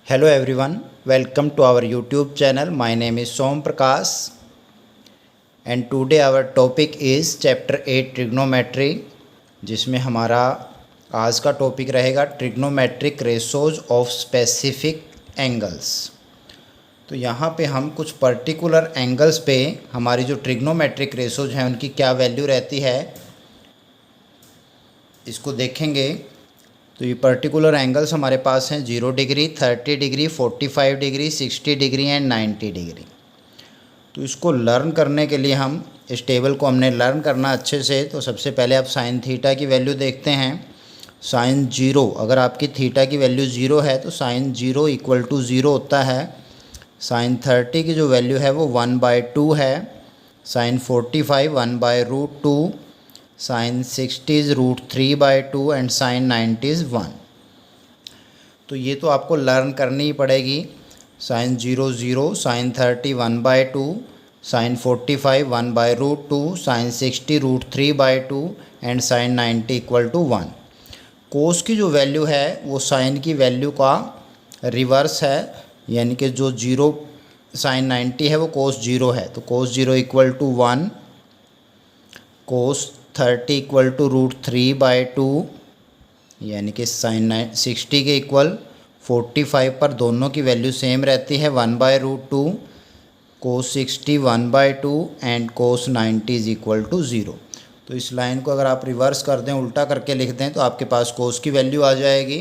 Hello everyone, welcome to our YouTube channel. My name is Som Prakash and today our topic is chapter 8 trigonometry, जिसमें हमारा आज का topic रहेगा trigonometric ratios of specific angles. तो यहाँ पे हम कुछ पर्टिकुलर एंगल्स पे हमारी जो ट्रिग्नोमेट्रिक रेशोज हैं उनकी क्या वैल्यू रहती है इसको देखेंगे। तो ये पर्टिकुलर एंगल्स हमारे पास हैं 0 degree, 30 degree, 45 degree, 60 degree and 90 degree. तो इसको लर्न करने के लिए हम इस टेबल को हमने लर्न करना अच्छे से। तो सबसे पहले आप साइन थीटा की वैल्यू देखते हैं। साइन 0, अगर आपकी थीटा की वैल्यू 0 है तो साइन 0 इक्वल टू 0 होता है। साइन 30 की जो वैल्यू है वो 1/2 है। Sine 45 1/√2, sine 60 is √3/2 and sine 90 is 1। तो ये तो आपको लर्न करनी ही पड़ेगी। Sine 0 0, sine 30 1/2, sine 45 1/√2, sine 60 √3/2 and sine 90 equal to 1। Cos की जो वैल्यू है वो साइन की वैल्यू का रिवर्स है, यानी कि जो 0 साइन 90 है वो कोस 0 है। तो cos 0 equal to 1, cos 30 equal to √3/2, यानी कि साइन 60 के इक्वल। 45 पर दोनों की वैल्यू सेम रहती है 1/√2, cos 60 1/2 and cos 90 is equal to 0। तो इस लाइन को अगर आप रिवर्स कर दें, उल्टा करके लिख दें, तो आपके पास कोस की वैल्यू आ जाएगी।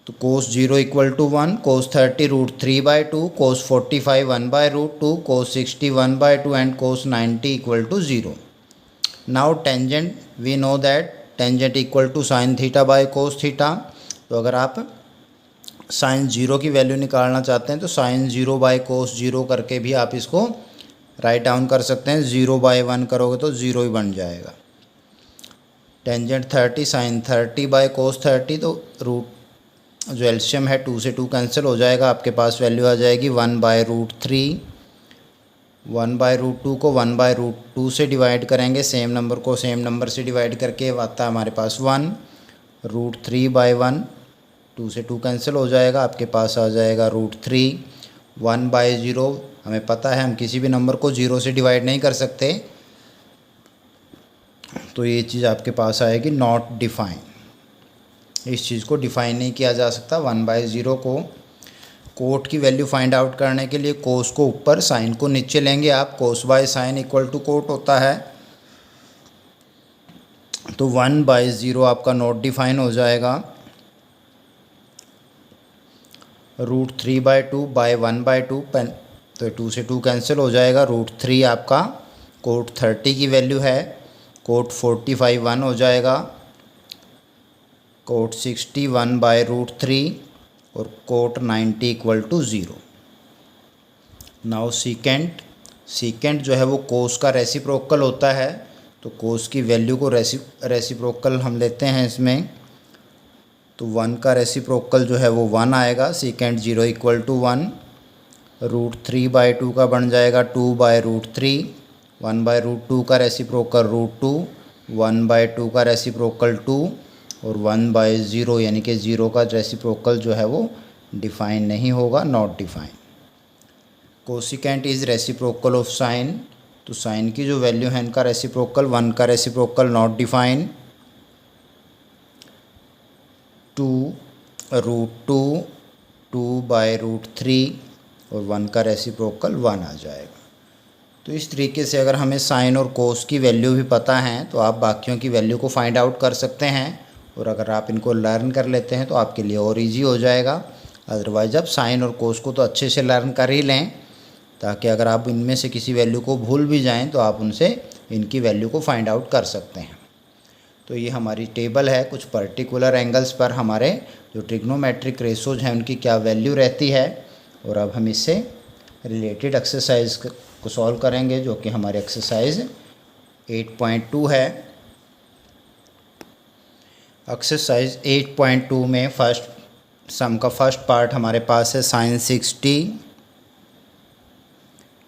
तो cos 0 equal to 1, cos 30 √3/2, cos 45 1/√2, cos 60 1/2 and cos 90 equal to 0। Now tangent, we know that tangent equal to sine theta by cos theta. तो अगर आप साइन 0 की वैल्यू निकालना चाहते हैं तो साइन 0 बाय कोस 0 करके भी आप इसको राइट डाउन कर सकते हैं। 0/1 करोगे तो 0 ही बन जाएगा। टेंजेंट 30 साइन 30 बाय कोस 30, तो रूट जो एलसीएम है 2 से 2 कैंसिल हो जाएगा। आपके पास वैल्यू आ जाएगी 1/√3। 1/√2 को 1/√2 से डिवाइड करेंगे, सेम नंबर को सेम नंबर से डिवाइड करके आता है हमारे पास 1। √3/1, 2 से 2 कैंसिल हो जाएगा, आपके पास आ जाएगा √3। 1/0, हमें पता है हम किसी भी नंबर को 0 से डिवाइड नहीं कर सकते, तो ये चीज़ आपके पास आएगी नॉट डिफाइन। इस चीज़ को डिफाइन नहीं किया जा सकता 1/0 को। कोट की वैल्यू फाइंड आउट करने के लिए कोस को ऊपर, साइन को नीचे लेंगे आप। Cos by sine equal to cot होता है। तो 1/0 आपका नॉट डिफाइन हो जाएगा। √3/2 बाय 1/2, तो 2 से 2 कैंसिल हो जाएगा। √3 आपका कोट 30 की वैल्यू है। कोट 45 1 हो जाएगा। कोट 60 1/√3 और cot 90 equal to 0। Now secant जो है वो कोस का रेसिप्रोकल होता है। तो कोस की वैल्यू को रेसिप्रोकल हम लेते हैं इसमें। तो 1 का रेसिप्रोकल जो है वो 1 आएगा। Secant 0 equal to 1। √3/2 का बन जाएगा 2/√3। 1/√2 का रेसिप्रोकल √2, 1/2 का रेसिप्रोकल 2 और 1/0 यानी कि 0 का रेसिप्रोकल जो है वो डिफाइन नहीं होगा, not define. Cosecant is reciprocal of sine. तो साइन की जो वैल्यू है इनका रेसिप्रोकल, 1 का रेसिप्रोकल नॉट डिफाइन, 2√2, 2/√3 और 1 का रेसिप्रोकल 1 आ जाएगा। तो इस तरीके से अगर हमें साइन और कोस की वैल्यू भी पता है तो आप बाकियों की वैल्यू को फाइंड आउट कर सकते हैं। और अगर आप इनको लर्न कर लेते हैं तो आपके लिए और इजी हो जाएगा। अदरवाइज़ आप साइन और कोस को तो अच्छे से लर्न कर ही लें, ताकि अगर आप इनमें से किसी वैल्यू को भूल भी जाएं तो आप उनसे इनकी वैल्यू को फाइंड आउट कर सकते हैं। तो ये हमारी टेबल है, कुछ पर्टिकुलर एंगल्स पर हमारे जो ट्रिग्नोमेट्रिक रेशोज हैं उनकी क्या वैल्यू रहती है। और अब हम इससे रिलेटेड एक्सरसाइज को सॉल्व करेंगे, जो कि हमारी एक्सरसाइज 8.2 है। एक्सरसाइज 8.2 में फर्स्ट सम का फर्स्ट पार्ट हमारे पास है sine 60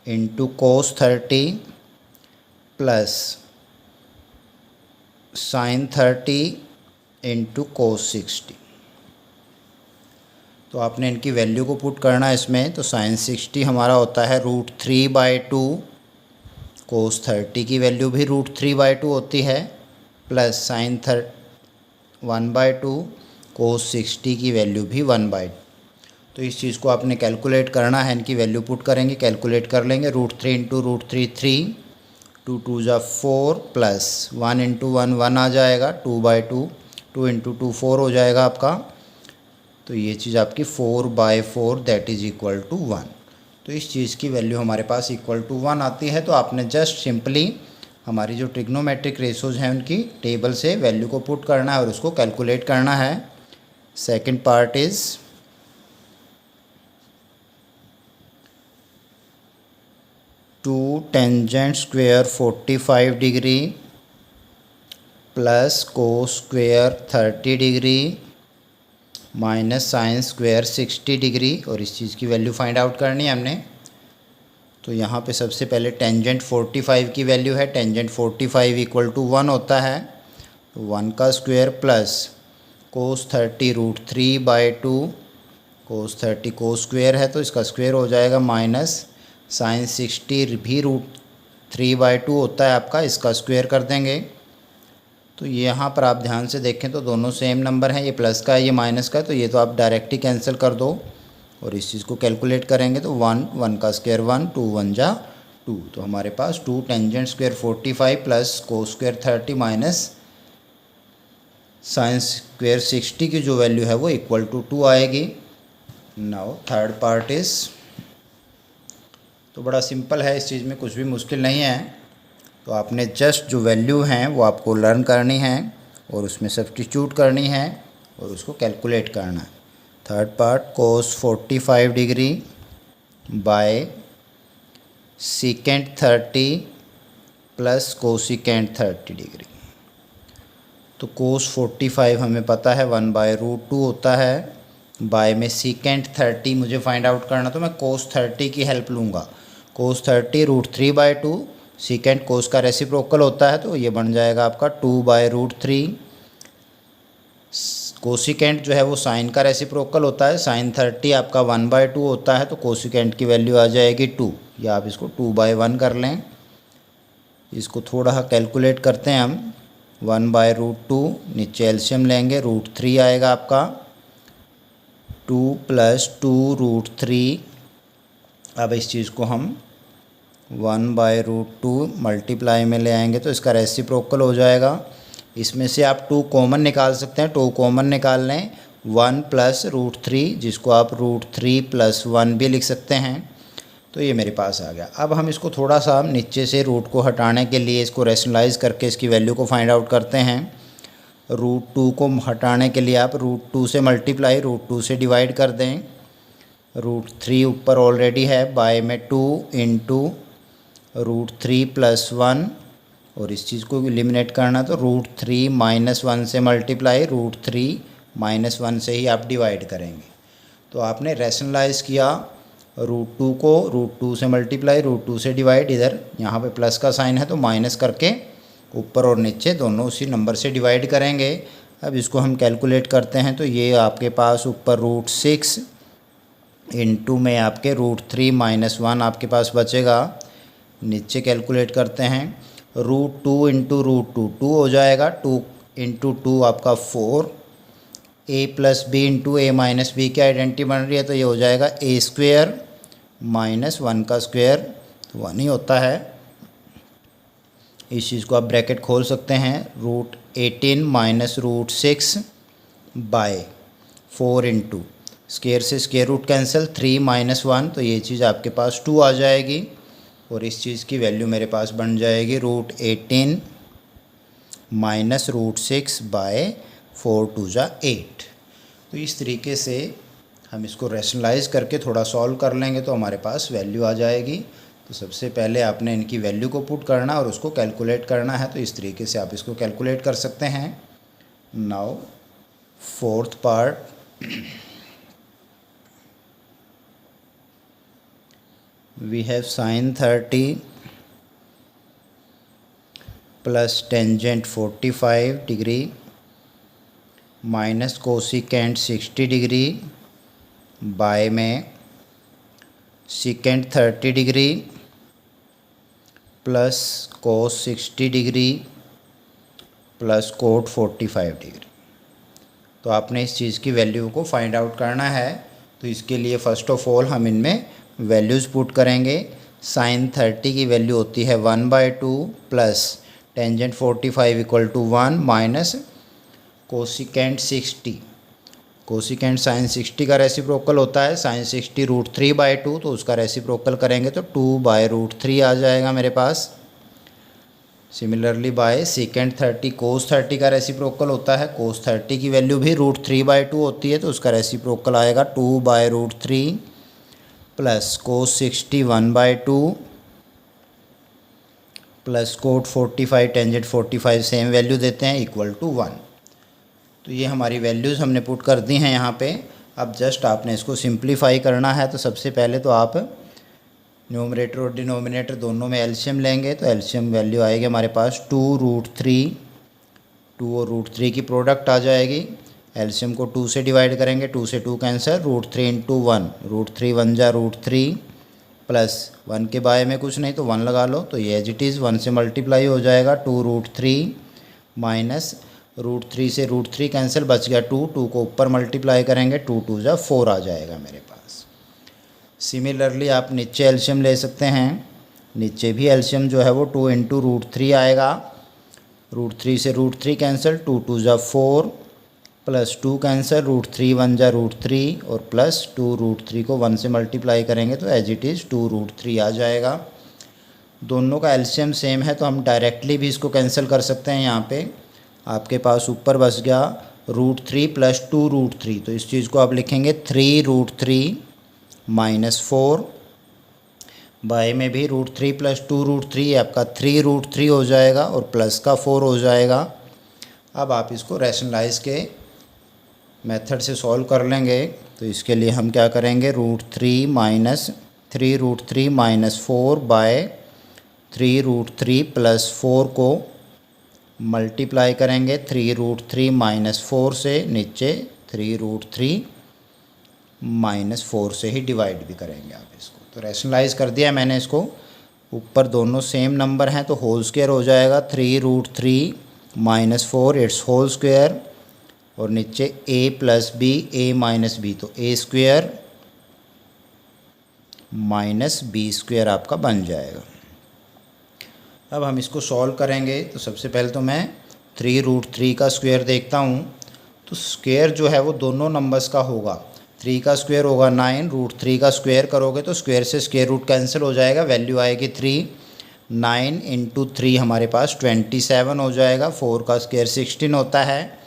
into cos 30 plus sine 30 into cos 60। तो आपने इनकी वैल्यू को पुट करना है इसमें। तो साइन 60 हमारा होता है √3/2, कोस 30 की वैल्यू भी √3/2 होती है, प्लस साइन 1/2, कोस 60 की वैल्यू भी 1/2। तो इस चीज़ को आपने कैलकुलेट करना है, इनकी वैल्यू पुट करेंगे, कैलकुलेट कर लेंगे। √3 इंटू √3 3, 2 2 ज़ा 4, प्लस 1 इंटू 1 1 आ जाएगा, 2/2, 2 इंटू 2 4 हो जाएगा आपका। तो ये चीज़ आपकी 4/4 दैट इज़ इक्वल टू 1। तो इस चीज़ की वैल्यू हमारे पास इक्वल टू 1 आती है। तो आपने जस्ट सिंपली हमारी जो ट्रिग्नोमेट्रिक रेशोज़ हैं उनकी टेबल से वैल्यू को पुट करना है और उसको कैलकुलेट करना है। Second part is 2 tangent square 45 degree plus cos square 30 degree minus sine square 60 degree, और इस चीज़ की वैल्यू फाइंड आउट करनी है हमने। तो यहाँ पे सबसे पहले टेंजेंट 45 की वैल्यू है, टेंजेंट 45 इक्वल टू 1 होता है, तो 1 का स्क्वेयर प्लस कोस 30 √3/2, कोस 30 कोस स्क्वेयर है तो इसका स्क्वेयर हो जाएगा, माइनस साइन 60 भी √3/2 होता है आपका, इसका स्क्वेयर कर देंगे। तो ये यहाँ पर आप ध्यान से देखें तो दोनों सेम नंबर हैं, ये प्लस का है ये माइनस का है, तो ये तो आप डायरेक्ट ही कैंसिल कर दो और इस चीज़ को कैलकुलेट करेंगे तो 1 1 का स्क्वायर 1, 2 1 जा 2। तो हमारे पास 2 tangent square 45 plus cos square 30 minus sine square 60 की जो वैल्यू है वो इक्वल टू 2 आएगी। नाउ थर्ड पार्ट इज़, तो बड़ा सिंपल है, इस चीज़ में कुछ भी मुश्किल नहीं है। तो आपने जस्ट जो वैल्यू हैं वो आपको लर्न करनी है और उसमें सब्स्टिट्यूट करनी है और उसको कैलकुलेट करना है। Third part, cos 45 degree by secant 30 plus cosecant 30 degree. तो कोस 45 हमें पता है 1/√2 होता है, बाय में सीकेंट 30 मुझे फाइंड आउट करना, तो मैं कोस 30 की हेल्प लूँगा। कोस 30 √3/2, सीकेंट कोस का रेसिप्रोकल होता है तो ये बन जाएगा आपका 2/√3। कोसिकेंट जो है वो साइन का रेसिप्रोकल होता है, साइन 30 आपका 1/2 होता है तो कोसिकेंट की वैल्यू आ जाएगी 2, या आप इसको 2/1 कर लें। इसको थोड़ा कैलकुलेट करते हैं हम, 1/√2 नीचे एलसीएम लेंगे, √3 आएगा आपका, 2 + 2√3। अब इस चीज़ को हम 1/√2 मल्टीप्लाई में ले आएंगे तो इसका रेसिप्रोकल हो जाएगा। इसमें से आप 2 कॉमन निकाल सकते हैं, 2 कॉमन निकाल लें, 1 + √3 जिसको आप √3 + 1 भी लिख सकते हैं। तो ये मेरे पास आ गया। अब हम इसको थोड़ा सा नीचे से रूट को हटाने के लिए इसको रैशनलाइज करके इसकी वैल्यू को फाइंड आउट करते हैं। √2 को हटाने के लिए आप √2 से मल्टीप्लाई √2 से डिवाइड कर दें, √3 ऊपर ऑलरेडी है, बाय में 2 इंटू √3 + 1, और इस चीज़ को एलिमिनेट करना तो √3 - 1 से मल्टीप्लाई, √3 - 1 से ही आप डिवाइड करेंगे। तो आपने रैशनलाइज़ किया √2 को, √2 से मल्टीप्लाई √2 से डिवाइड, इधर यहाँ पे प्लस का साइन है तो माइनस करके ऊपर और नीचे दोनों उसी नंबर से डिवाइड करेंगे। अब इसको हम कैलकुलेट करते हैं तो ये आपके पास ऊपर √6 इंटू में आपके √3 - 1 आपके पास बचेगा, नीचे कैलकुलेट करते हैं, √2 इंटू √2 2 हो जाएगा, 2 इंटू 2 आपका 4, a + b into a - b की आइडेंटिटी बन रही है तो ये हो जाएगा a² - 1 का स्क्वेयर, तो 1 ही होता है। इस चीज़ को आप ब्रैकेट खोल सकते हैं, √18 - √6 बाय 4 इंटू स्क्वेयर से स्क्वेयर रूट कैंसिल, 3 - 1 तो ये चीज़ आपके पास 2 आ जाएगी, और इस चीज़ की वैल्यू मेरे पास बन जाएगी √18 - √6 बाय 4 2 = 8। तो इस तरीके से हम इसको रैशनलाइज करके थोड़ा सॉल्व कर लेंगे तो हमारे पास वैल्यू आ जाएगी। तो सबसे पहले आपने इनकी वैल्यू को पुट करना और उसको कैलकुलेट करना है, तो इस तरीके से आप इसको कैलकुलेट कर सकते हैं। Now fourth part, we have sin 30 plus tangent 45 degree minus cosecant 60 degree by में second 30 degree plus cos 60 degree plus cot 45 degree. तो आपने इस चीज़ की वैल्यू को फाइंड आउट करना है। तो इसके लिए फ़र्स्ट ऑफ ऑल हम इनमें वैल्यूज़ पुट करेंगे। साइन 30 की वैल्यू होती है 1/2 plus tangent 45 equal to 1 minus cosecant 60। Cosecant sine 60 का रेसिप्रोकल होता है साइन 60 √3/2, तो उसका रेसिप्रोकल करेंगे तो 2/√3 आ जाएगा मेरे पास। सिमिलरली बाय सेकेंड 30 कोस 30 का रेसिप्रोकल होता है, कोस 30 की वैल्यू भी √3/2 होती है, तो उसका रेसिप्रोकल आएगा 2/√3 plus cos 60 1/2 plus cot 45 tangent 45 same value देते हैं इक्वल टू 1। तो ये हमारी वैल्यूज़ हमने पुट कर दी हैं यहाँ पे। अब जस्ट आपने इसको सिंप्लीफाई करना है। तो सबसे पहले तो आप न्यूमरेटर और डिनोमिनेटर दोनों में एलसीएम लेंगे, तो एलसीएम वैल्यू आएगी हमारे पास 2√3, 2 और √3 की प्रोडक्ट आ जाएगी। एलसीएम को 2 से डिवाइड करेंगे, 2 से 2 कैंसिल, √3 इंटू 1, √3 1 जा √3 प्लस 1 के बाय में कुछ नहीं तो 1 लगा लो, तो ये एज इट इज़ 1 से मल्टीप्लाई हो जाएगा। 2√3 माइनस √3 से √3 कैंसिल, बच गया 2, 2 को ऊपर मल्टीप्लाई करेंगे, 2 2 जा 4 आ जाएगा मेरे पास। सिमिलरली आप नीचे एलसीएम ले सकते हैं। नीचे भी एलसीएम जो है वो 2 इंटू √3 आएगा। √3 से √3 कैंसिल, 2 2 जा 4 प्लस 2 कैंसिल, √3 1 जा √3 और प्लस 2 √3 को 1 से मल्टीप्लाई करेंगे तो एज इट इज़ 2 √3 आ जाएगा। दोनों का एलसीएम सेम है तो हम डायरेक्टली भी इसको कैंसिल कर सकते हैं। यहाँ पे आपके पास ऊपर बच गया √3 प्लस 2 √3, तो इस चीज़ को आप लिखेंगे 3√3 माइनस 4, बाय में भी √3 प्लस 2 √3 आपका 3√3 हो जाएगा और प्लस का 4 हो जाएगा। अब आप इसको रैशनलाइज के मेथड से सॉल्व कर लेंगे। तो इसके लिए हम क्या करेंगे, √3 माइनस 3√3 माइनस 4 बाय 3√3 प्लस 4 को मल्टीप्लाई करेंगे 3√3 माइनस 4 से, नीचे 3√3 माइनस 4 से ही डिवाइड भी करेंगे आप इसको। तो रैशनलाइज कर दिया मैंने इसको। ऊपर दोनों सेम नंबर हैं तो होल स्क्वायर हो जाएगा 3√3 माइनस 4 इट्स होल स्क्वायर, और नीचे a plus B a minus B, तो a square minus B square आपका बन जाएगा। अब हम इसको सॉल्व करेंगे। तो सबसे पहले तो मैं 3√3 का स्क्वायर देखता हूँ। तो स्क्वायर जो है वो दोनों नंबर्स का होगा। 3 का स्क्वायर होगा 9, √3 का स्क्वायर करोगे तो स्क्वायर से स्क्वायर रूट कैंसिल हो जाएगा, वैल्यू आएगी 3। 9 इंटू 3 हमारे पास 27 हो जाएगा। 4 का स्क्वायर 16 होता है।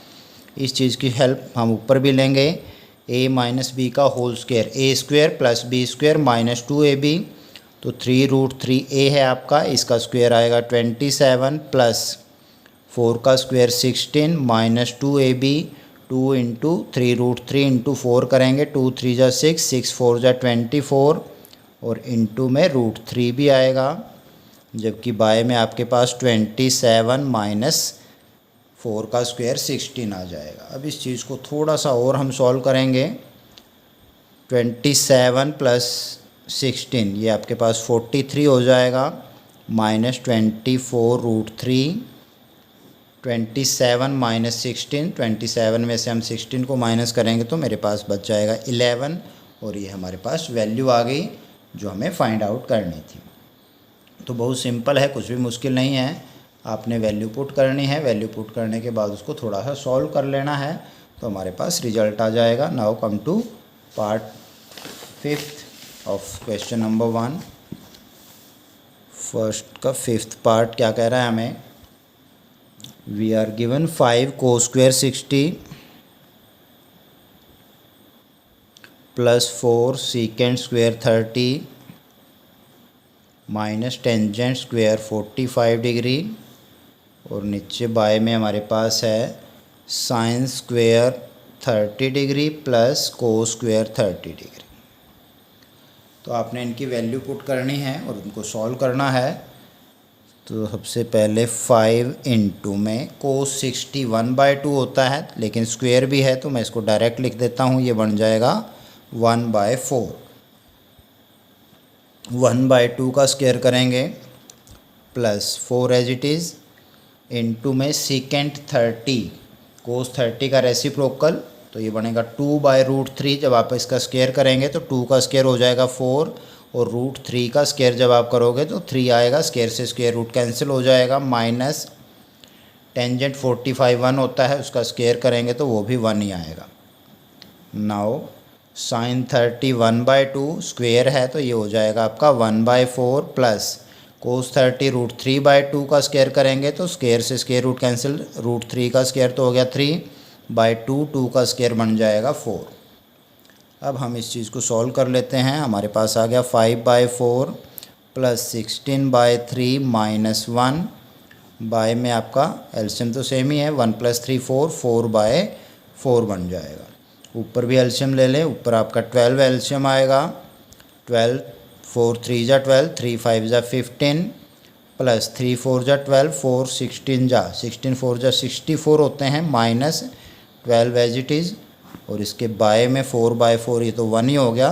इस चीज़ की हेल्प हम ऊपर भी लेंगे, a माइनस बी का whole square, a square plus B square minus 2ab, तो 3√3a है आपका, इसका स्क्वायर आएगा 27 प्लस 4 का square 16 minus 2ab, 2 into 3√3 into 4 करेंगे, 2 3 जा 6, 6 4 जा 24 और इंटू में √3 भी आएगा, जबकि बाय में आपके पास 27 माइनस 4 का स्क्वायर 16 आ जाएगा। अब इस चीज़ को थोड़ा सा और हम सॉल्व करेंगे। 27 प्लस 16 ये आपके पास 43 हो जाएगा, माइनस 24√3, 27 माइनस 16, 27 में से हम 16 को माइनस करेंगे तो मेरे पास बच जाएगा 11, और ये हमारे पास वैल्यू आ गई जो हमें फाइंड आउट करनी थी। तो बहुत सिंपल है, कुछ भी मुश्किल नहीं है। आपने वैल्यू पुट करनी है, वैल्यू पुट करने के बाद उसको थोड़ा सा सॉल्व कर लेना है तो हमारे पास रिजल्ट आ जाएगा। Now come to part 5th of question number 1। First का 5th पार्ट क्या कह रहा है हमें, we are given 5 cos square 60 plus 4 secant square 30 minus tangent square 45 degree, और नीचे बाय में हमारे पास है sine square 30 degree plus cos square 30 degree. तो आपने इनकी वैल्यू पुट करनी है और उनको सॉल्व करना है। तो सबसे पहले 5 इंटू में कोस 60 1/2 होता है, लेकिन स्क्वायर भी है तो मैं इसको डायरेक्ट लिख देता हूँ, ये बन जाएगा 1/4। 1/2 का स्क्वायर करेंगे plus 4 as it is into में सेकेंड 30 कोस 30 का रेसिप्रोकल, तो ये बनेगा 2/√3। जब आप इसका स्क्वायर करेंगे तो 2 का स्क्वायर हो जाएगा 4 और √3 का स्क्वायर जब आप करोगे तो 3 आएगा। स्क्वायर से स्क्वायर रूट कैंसिल हो जाएगा। माइनस टेंजेंट 45 1 होता है, उसका स्क्वायर करेंगे तो वो भी 1 ही आएगा। नाउ साइन 30 1/2 स्क्वायर है तो ये हो जाएगा आपका 1/4 प्लस कोस 30 √3/2 का स्क्वायर करेंगे तो स्क्वायर से स्क्वायर रूट कैंसिल, √3 का स्क्वायर तो हो गया 3/2, 2 का स्क्वायर बन जाएगा 4। अब हम इस चीज़ को सॉल्व कर लेते हैं। हमारे पास आ गया 5/4 प्लस 16/3 माइनस 1 बाय में आपका एलसीएम तो सेम ही है, 1 + 3 4, 4/4 बन जाएगा। ऊपर भी एलसीएम ले लें, ऊपर आपका 12 एलसीएम आएगा। 12 4 3 जा 12, 3 5 जा 15 प्लस 3 4 जा 12, 4 16 जा 16, 4 जा 64 होते हैं माइनस 12 एज इट इज़, और इसके बाय में 4/4, ये तो 1 ही हो गया।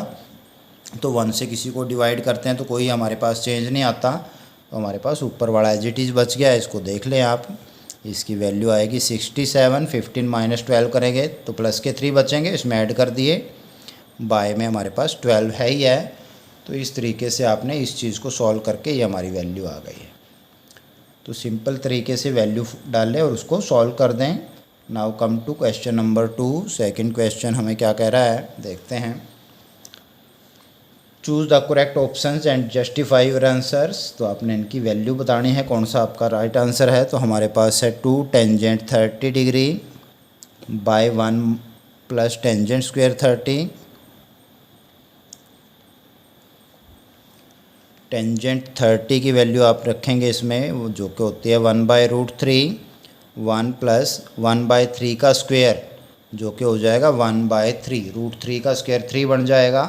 तो 1 से किसी को डिवाइड करते हैं तो कोई हमारे पास चेंज नहीं आता, तो हमारे पास ऊपर वाला एज इट इज़ बच गया। इसको देख लें आप, इसकी वैल्यू आएगी 67। 15 माइनस 12 करेंगे तो प्लस के 3 बचेंगे, इसमें ऐड कर दिए। बाय में हमारे पास 12 है ही है। तो इस तरीके से आपने इस चीज़ को सॉल्व करके ये हमारी वैल्यू आ गई है। तो सिंपल तरीके से वैल्यू डाल लें और उसको सॉल्व कर दें। Now come to question number 2। Second question हमें क्या कह रहा है, देखते हैं। Choose the correct options and justify your answers. तो आपने इनकी वैल्यू बतानी है, कौन सा आपका राइट आंसर है। तो हमारे पास है 2 tangent 30 degree by 1 plus tangent square 30। Tangent 30 की वैल्यू आप रखेंगे इसमें, वो जो कि होती है 1/√3, 1 प्लस 1/3 का स्क्वायर जो कि हो जाएगा 1/3, √3 का स्क्वायर 3 बन जाएगा।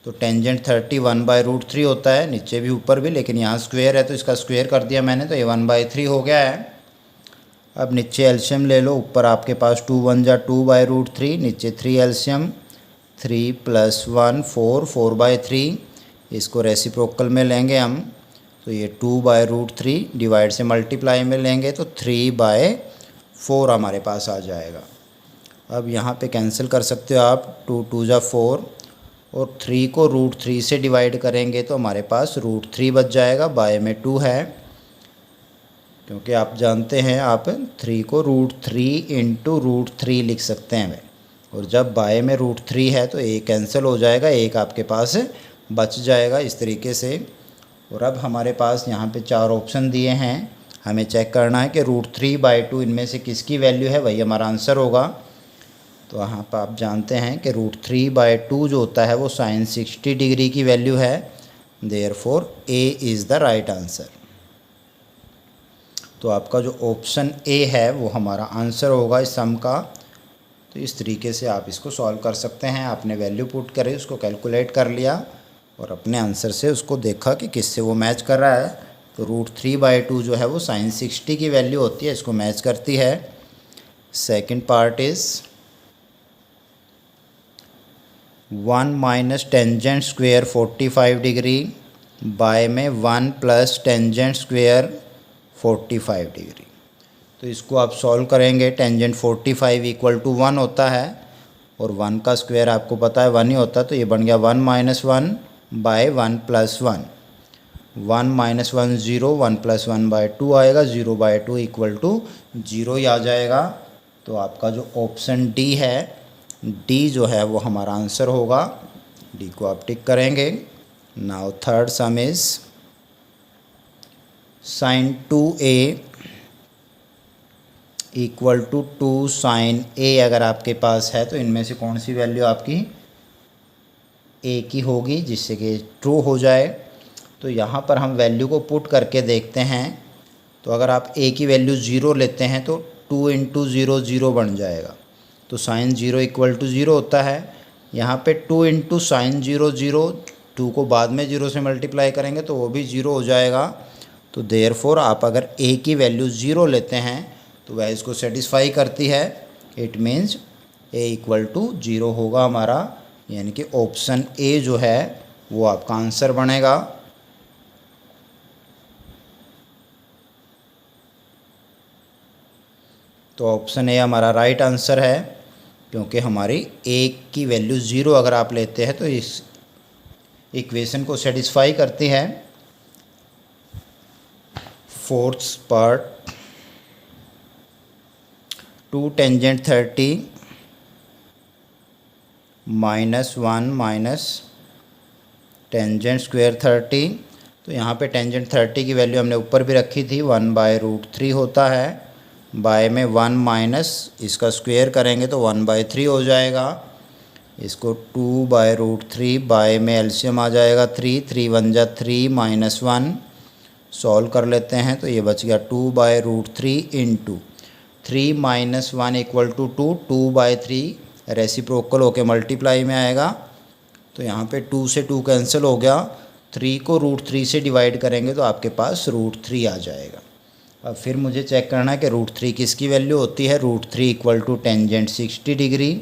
तो टेंजेंट 30 1/√3 होता है, नीचे भी ऊपर भी, लेकिन यहाँ स्क्वायर है तो इसका स्क्वायर कर दिया मैंने, तो ये 1/3 हो गया है। अब नीचे एलसीएम ले लो, ऊपर आपके पास 2 1 जा 2/√3, नीचे 3 एलसीएम, 3 + 1 4, 4/3। इसको रेसिप्रोकल में लेंगे हम, तो ये 2/√3 डिवाइड से मल्टीप्लाई में लेंगे तो 3/4 हमारे पास आ जाएगा। अब यहाँ पे कैंसिल कर सकते हो आप, 2 2 जा 4 और 3 को √3 से डिवाइड करेंगे तो हमारे पास √3 बच जाएगा। बाय में 2 है, क्योंकि आप जानते हैं आप 3 को √3 इंटू √3 लिख सकते हैं, और जब बाय में √3 है तो एक कैंसिल हो जाएगा, एक आपके पास बच जाएगा इस तरीके से। और अब हमारे पास यहाँ पे 4 ऑप्शन दिए हैं, हमें चेक करना है कि √3/2 इनमें से किसकी वैल्यू है, वही हमारा आंसर होगा। तो यहाँ पर आप जानते हैं कि √3/2 जो होता है वो साइन 60 डिग्री की वैल्यू है। Therefore A is the right answer. तो आपका जो ऑप्शन ए है वो हमारा आंसर होगा इस सम का। तो इस तरीके से आप इसको सॉल्व कर सकते हैं। आपने वैल्यू पुट करी, उसको कैलकुलेट कर लिया और अपने आंसर से उसको देखा कि किससे वो मैच कर रहा है। तो √3/2 जो है वो साइन 60 की वैल्यू होती है, इसको मैच करती है। Second part is 1 minus tangent square 45 degree by में 1 प्लस टेंजेंट स्क्वायर 45 डिग्री। तो इसको आप सॉल्व करेंगे। टेंजेंट 45 = 1 होता है और 1 का स्क्वायर आपको पता है 1 ही होता है, तो ये बन गया 1 - 1 बाय 1 + 1। 1 - 1 0, 1 + 1/2 आएगा, 0/2 = 0 ही आ जाएगा। तो आपका जो ऑप्शन डी है, डी जो है वो हमारा आंसर होगा। डी को आप टिक करेंगे। Now third some is sin 2a = 2 sin a अगर आपके पास है तो इनमें से कौन सी वैल्यू आपकी a की होगी जिससे कि ट्रू हो जाए। तो यहाँ पर हम वैल्यू को पुट करके देखते हैं। तो अगर आप a की वैल्यू 0 लेते हैं तो 2 × 0 0 बन जाएगा। तो sin 0 = 0 होता है। यहाँ पे 2 × sin 0 0, 2 को बाद में 0 से मल्टीप्लाई करेंगे तो वो भी 0 हो जाएगा। तो देयरफॉर आप अगर a की वैल्यू 0 लेते हैं तो वह इसको सेटिस्फाई करती है। इट मीन्स a = 0 होगा हमारा यानी कि ऑप्शन ए जो है वो आपका आंसर बनेगा। तो ऑप्शन ए हमारा राइट आंसर है, क्योंकि हमारी ए की वैल्यू 0 अगर आप लेते हैं तो इस इक्वेशन को सेटिस्फाई करती है। Fourth part, 2 tangent 30 -1 minus tangent square 30। तो यहाँ पे टेंजेंट 30 की वैल्यू हमने ऊपर भी रखी थी, 1/√3 होता है। बाय में 1 माइनस इसका स्क्वायर करेंगे तो 1/3 हो जाएगा। इसको 2/√3 बाय में एलसीएम आ जाएगा 3, 3 1 जा 3 -1 सॉल्व कर लेते हैं तो ये बच गया 2/√3 इंटू 3 - 1 = 2, 2/3 रेसिप्रोकल होके मल्टीप्लाई में आएगा। तो यहाँ पे 2 से 2 कैंसिल हो गया, 3 को √3 से डिवाइड करेंगे तो आपके पास √3 आ जाएगा। अब फिर मुझे चेक करना है कि √3 किसकी वैल्यू होती है। √3 = टेंजेंट 60 डिग्री।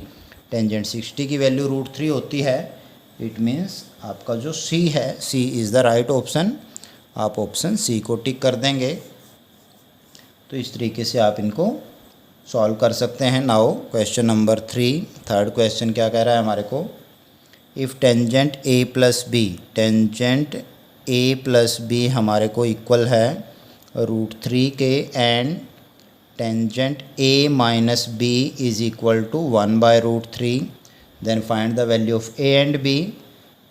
टेंजेंट 60 की वैल्यू √3 होती है। इट मीन्स आपका जो सी है, सी इज़ द राइट ऑप्शन। आप ऑप्शन सी को टिक कर देंगे। तो इस तरीके से आप इनको सॉल्व कर सकते हैं। Now question number 3, third question क्या कह रहा है हमारे को। If tangent A plus B, tangent A plus B हमारे को इक्वल है √3 के, and tangent A minus B is equal to 1/√3, then find the value of A and B.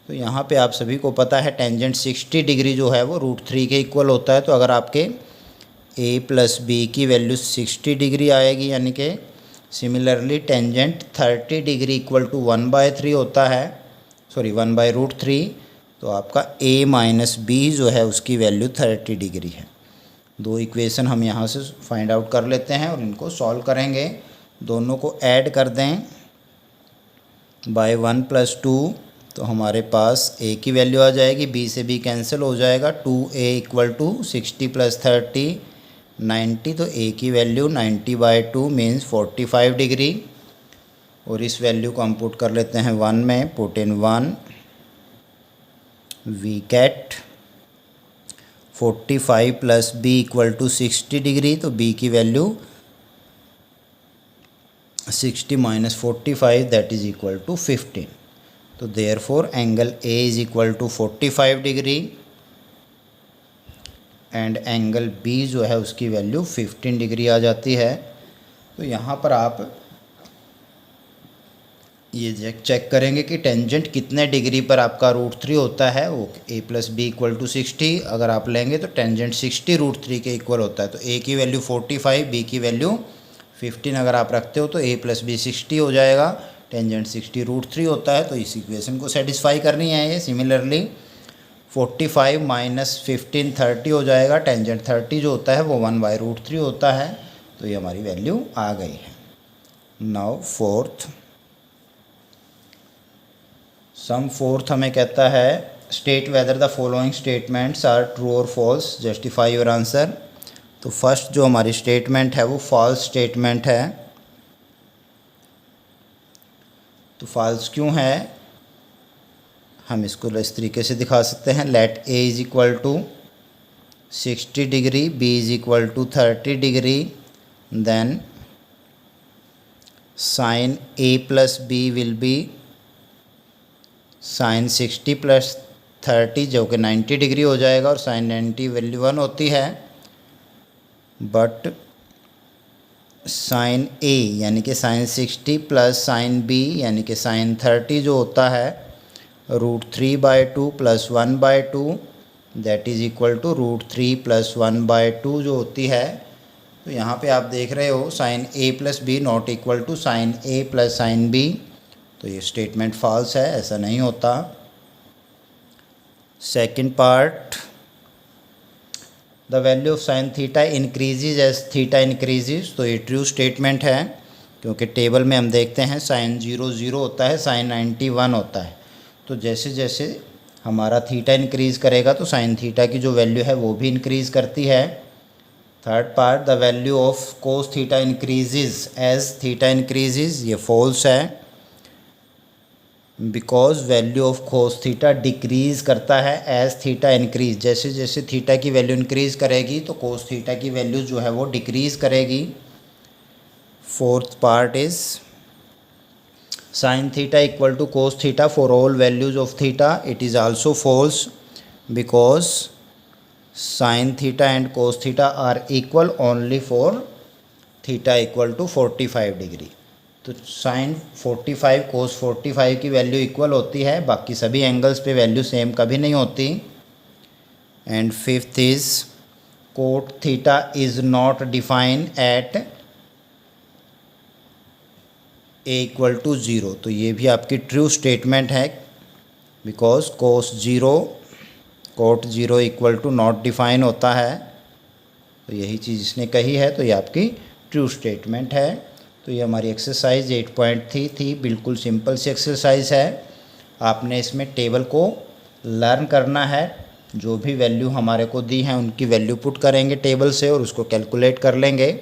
तो यहाँ पे आप सभी को पता है टेंजेंट 60 डिग्री जो है वो √3 के इक्वल होता है। तो अगर आपके ए प्लस बी की वैल्यू 60 डिग्री आएगी, यानी कि similarly tangent 30 degree equal to 1/3 होता है, सॉरी 1/√3। तो आपका ए माइनस बी जो है उसकी वैल्यू 30 डिग्री है। दो इक्वेशन हम यहाँ से फाइंड आउट कर लेते हैं और इनको सॉल्व करेंगे। दोनों को ऐड कर दें बाय 1 + 2, तो हमारे पास ए की वैल्यू आ जाएगी, बी से बी कैंसिल हो जाएगा। 2a = 60 + 30 90। तो ए की वैल्यू 90/2 मीन्स 45 डिग्री। और इस वैल्यू को हम पुट कर लेते हैं 1 में, put in 1, we get 45 + b = 60 degree. तो b की value 60 - 45 that is equal to 15। तो therefore angle A is equal to 45 degree and angle B जो है उसकी वैल्यू 15 डिग्री आ जाती है। तो यहाँ पर आप ये चेक करेंगे कि टेंजेंट कितने डिग्री पर आपका √3 होता है। वो a + b = 60 अगर आप लेंगे तो टेंजेंट 60 √3 के इक्वल होता है। तो a की वैल्यू 45, b की वैल्यू 15 अगर आप रखते हो तो a + b 60 हो जाएगा। टेंजेंट 60 √3 होता है, तो इस इक्वेशन को सेटिस्फाई करनी है ये। सिमिलरली 45 - 15 30 हो जाएगा। टेंजेंट 30 जो होता है वो 1/√3 होता है। तो ये हमारी वैल्यू आ गई है। नाउ सम फोर्थ हमें कहता है state whether the following statements are true और फॉल्स, जस्टिफाई योर आंसर। तो फर्स्ट जो हमारी स्टेटमेंट है वो फॉल्स स्टेटमेंट है। तो फॉल्स क्यों है, हम इसको इस तरीके से दिखा सकते हैं। Let a is equal to 60 degree, b is equal to 30 degree, then sine a + b will be sine 60 + 30 जो कि 90 डिग्री हो जाएगा। और साइन 90 वैल्यू 1 होती है, बट साइन a यानी कि साइन 60 + साइन b यानी कि साइन 30 जो होता है √3/2 + 1/2 दैट इज़ इक्वल टू √3 + 1/2 जो होती है। तो यहाँ पे आप देख रहे हो sine a + b not equal to sine a + sine b। तो ये स्टेटमेंट फॉल्स है, ऐसा नहीं होता। Second part, the value of sine theta increases as theta increases. तो ये ट्रू स्टेटमेंट है, क्योंकि टेबल में हम देखते हैं साइन 0 0 होता है, साइन 90 1 होता है। तो जैसे जैसे हमारा थीटा इंक्रीज़ करेगा तो साइन थीटा की जो वैल्यू है वो भी इंक्रीज़ करती है। Third part, the value of cos theta increases as theta increases, ये फॉल्स है। Because value of cos theta decrease करता है एज थीटा इंक्रीज। जैसे जैसे थीटा की वैल्यू इंक्रीज़ करेगी तो कोस थीटा की वैल्यू जो है वो डिक्रीज़ करेगी। Fourth part is sin theta equal to cos theta for all values of theta. It is also false because sin theta and cos theta are equal only for theta equal to 45 degree. तो sin 45 cos 45 की value equal होती है, बाकी सभी angles पे value same कभी नहीं होती। And fifth is cot theta is not defined at a equal to zero. तो ये भी आपकी ट्रू स्टेटमेंट है, because cos zero cot zero equal to not define होता है। तो यही चीज़ इसने कही है, तो ये आपकी ट्रू स्टेटमेंट है। तो ये हमारी एक्सरसाइज 8.3 थी। बिल्कुल सिंपल सी एक्सरसाइज है। आपने इसमें टेबल को लर्न करना है, जो भी वैल्यू हमारे को दी हैं उनकी वैल्यू पुट करेंगे टेबल से और उसको कैलकुलेट कर लेंगे।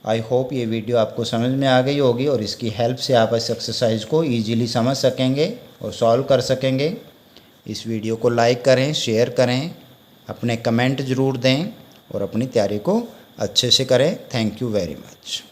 आई होप ये वीडियो आपको समझ में आ गई होगी और इसकी हेल्प से आप इस एक्सरसाइज को ईजीली समझ सकेंगे और सॉल्व कर सकेंगे। इस वीडियो को लाइक करें, शेयर करें, अपने कमेंट ज़रूर दें और अपनी तैयारी को अच्छे से करें। Thank you very much.